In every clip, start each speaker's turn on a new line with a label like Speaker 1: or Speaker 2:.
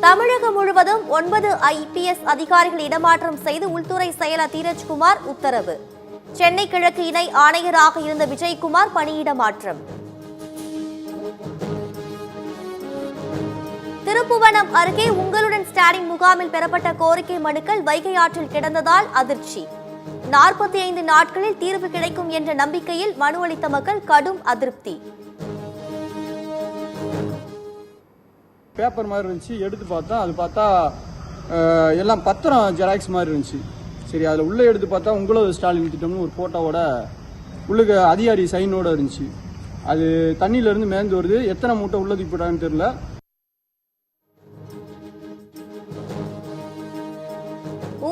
Speaker 1: தமிழகம் முழுவதும் 9 IPS அதிகாரிகள் இடமாற்றம் செய்து உள்துறை செயலர் தீரஜ்குமார் உத்தரவு. சென்னை கிழக்கு இணை ஆணையராக இருந்த விஜயகுமார் பணியிட மாற்றம். திருப்புவனம் அருகே உங்களுடன் ஸ்டாலின் முகாமில் பெறப்பட்ட கோரிக்கை மனுக்கள் வைகை ஆற்றில் கிடந்ததால் அதிர்ச்சி. 45 நாட்களில் தீர்வு கிடைக்கும் என்ற நம்பிக்கையில் மனு அளித்த மக்கள் கடும் அதிருப்தி.
Speaker 2: பேப்பர் மாதிரி இருந்துச்சு, எடுத்து பார்த்தா அது பார்த்தா எல்லாம் பத்திரம் ஜெராக்ஸ் மாதிரி இருந்துச்சு. சரி, அதில் உள்ளே எடுத்து பார்த்தா உங்களோட ஸ்டாலின் திட்டம்னு ஒரு ஃபோட்டோவோட உள்ளுக்கு அதிகாரி சைனோட இருந்துச்சு. அது தண்ணியிலேருந்து மேந்து வருது. எத்தனை மூட்டை உள்ளதுக்கு போட்டாங்கன்னு தெரியல.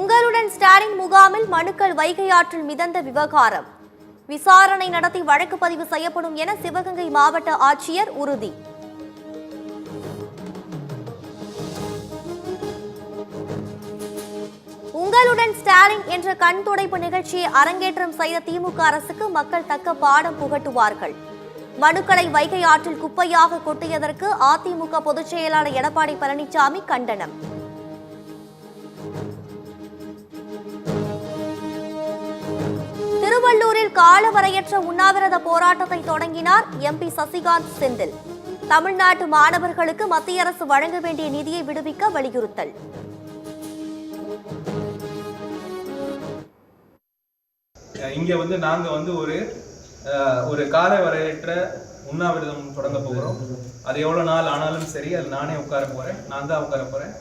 Speaker 1: உங்களுடன் ஸ்டாலின் முகாமில் மனுக்கள் வைகை ஆற்றில் மிதந்த விவகாரம். விசாரணை நடத்தி வழக்கு பதிவு செய்யப்படும் என சிவகங்கை மாவட்ட ஆட்சியர் உறுதி. உங்களுடன் ஸ்டாலின் என்ற கண் துடைப்பு நிகழ்ச்சியை அரங்கேற்றம் செய்த திமுக அரசுக்கு மக்கள் தக்க பாடம் புகட்டுவார்கள். மனுக்களை வைகை ஆற்றில் குப்பையாக கொட்டியதற்கு அதிமுக பொதுச் செயலாளர் எடப்பாடி பழனிசாமி கண்டனம். திருவள்ளூரில் காலவரையற்ற உண்ணாவிரத போராட்டத்தை தொடங்கினார் MP சசிகாந்த் செந்தில். தமிழ்நாட்டு மாணவர்களுக்கு மத்திய அரசு வழங்க வேண்டிய நிதியை விடுவிக்க வலியுறுத்தல்.
Speaker 3: இங்க நாங்க ஒரு கால வரையற்ற உண்ணாவிரதம் தொடங்க போகிறோம். அது எவ்வளவு நாள் ஆனாலும் சரி, அது நானே உட்கார போறேன், நான் தான் உட்கார போறேன்.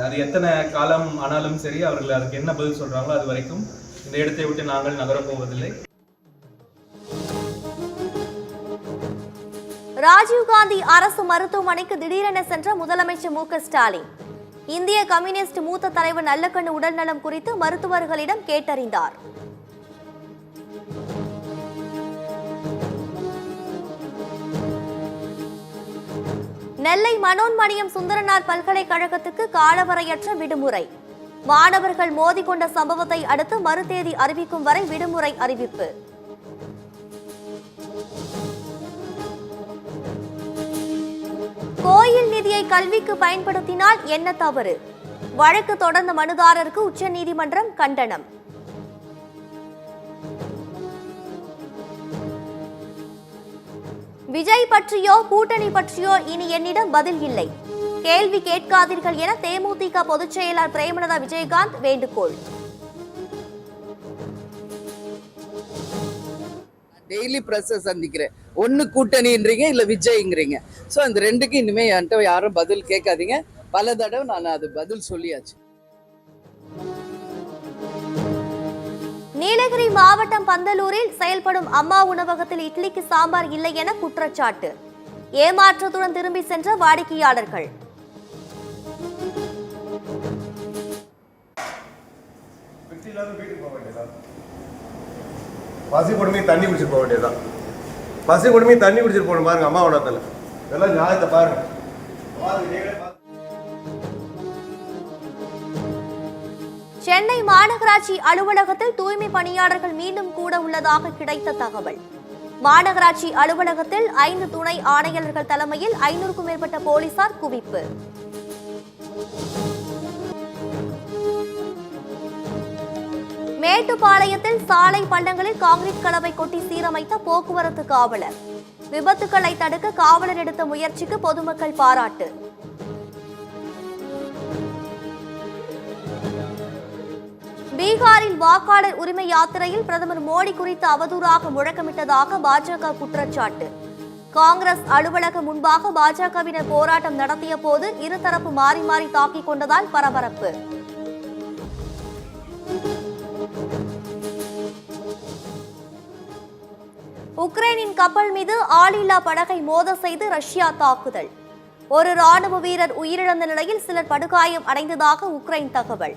Speaker 3: அது எத்தனை காலம் ஆனாலும் சரி, அவர்கள் அதுக்கு என்ன பதில் சொல்றாங்களோ அது வரைக்கும் இந்த இடத்தை விட்டு நாங்கள் நகரப் போவதில்லை.
Speaker 1: ராஜீவ்காந்தி அரசு மருத்துவமனைக்கு திடீரென சென்ற முதலமைச்சர் MK ஸ்டாலின். இந்திய கம்யூனிஸ்ட் மூத்த தலைவர் நல்லக்கண்ணு உடல்நலம் குறித்து மருத்துவர்களிடம் கேட்டறிந்தார். நெல்லை மனோன்மணியம் சுந்தரனார் பல்கலைக்கழகத்துக்கு காலவரையற்ற விடுமுறை. மாணவர்கள் மோதிக்கொண்ட சம்பவத்தை அடுத்து மறுதேதி அறிவிக்கும் வரை விடுமுறை அறிவிப்பு. கோயில் நிதியை கல்விக்கு பயன்படுத்தினால் என்ன தவறு? வழக்கு தொடர்ந்த மனுதாரருக்கு உச்சநீதிமன்றம் கண்டனம். விஜய் பற்றியோ கூட்டணி பற்றியோ இனி என்னிடம் பதில் இல்லை. கேள்வி கேட்காதீர்கள் என தேமுதிக பொதுச் செயலாளர் பிரேமலதா விஜயகாந்த் வேண்டுகோள்.
Speaker 4: டெய்லி பிரஸ் சந்திக்கிறேன். ஒன்னு கூட்டணின்றீங்க, இல்ல விஜய்ங்கிறீங்க. ஸோ அந்த ரெண்டுக்கு இனிமே என்கிட்ட யாரும் பதில் கேட்காதீங்க. பல தடவை நான் அது பதில் சொல்லியாச்சு.
Speaker 1: நீலகிரி மாவட்டம் பந்தலூரில் செயல்படும் அம்மா உணவகத்தில் இட்லிக்கு சாம்பார் இல்லை என குற்றச்சாட்டு. ஏமாற்றத்துடன் திரும்பி சென்ற வாடிக்கையாளர்கள்.
Speaker 5: பசி கொடுமை தண்ணி குடிச்சிட்டு போக வேண்டியதுதான். பசி கொடுமை தண்ணி குடிச்சிட்டு போகணும் பாருங்க அம்மா உணவகத்தில். இதெல்லாம் நியாயத்தை பாருங்க.
Speaker 1: சென்னை மாநகராட்சி அலுவலகத்தில் தூய்மை பணியாளர்கள் மீண்டும் கூட உள்ளதாக கிடைத்த தகவல். மாநகராட்சி அலுவலகத்தில் 5 துணை ஆணையாளர்கள் தலைமையில் 500க்கும் மேற்பட்ட போலீசார் குவிப்பு. மேட்டுப்பாளையத்தில் சாலை பள்ளங்களில் கான்கிரீட் கலவை கொட்டி சீரமைத்த போக்குவரத்து காவலர். விபத்துக்களை தடுக்க காவலர் எடுத்த முயற்சிக்கு பொதுமக்கள் பாராட்டு. பீகாரில் வாக்காளர் உரிமை யாத்திரையில் பிரதமர் மோடி குறித்து அவதூறாக முழக்கமிட்டதாக பாஜக குற்றச்சாட்டு. காங்கிரஸ் அலுவலகம் முன்பாக பாஜகவினர் போராட்டம் நடத்திய போது இருதரப்பு மாறி மாறி தாக்கிக் கொண்டதால் பரபரப்பு. உக்ரைனின் கப்பல் மீது ஆளில்லா படகை மோத செய்து ரஷ்யா தாக்குதல். ஒரு ராணுவ வீரர் உயிரிழந்த நிலையில் சிலர் படுகாயம் அடைந்ததாக உக்ரைன் தகவல்.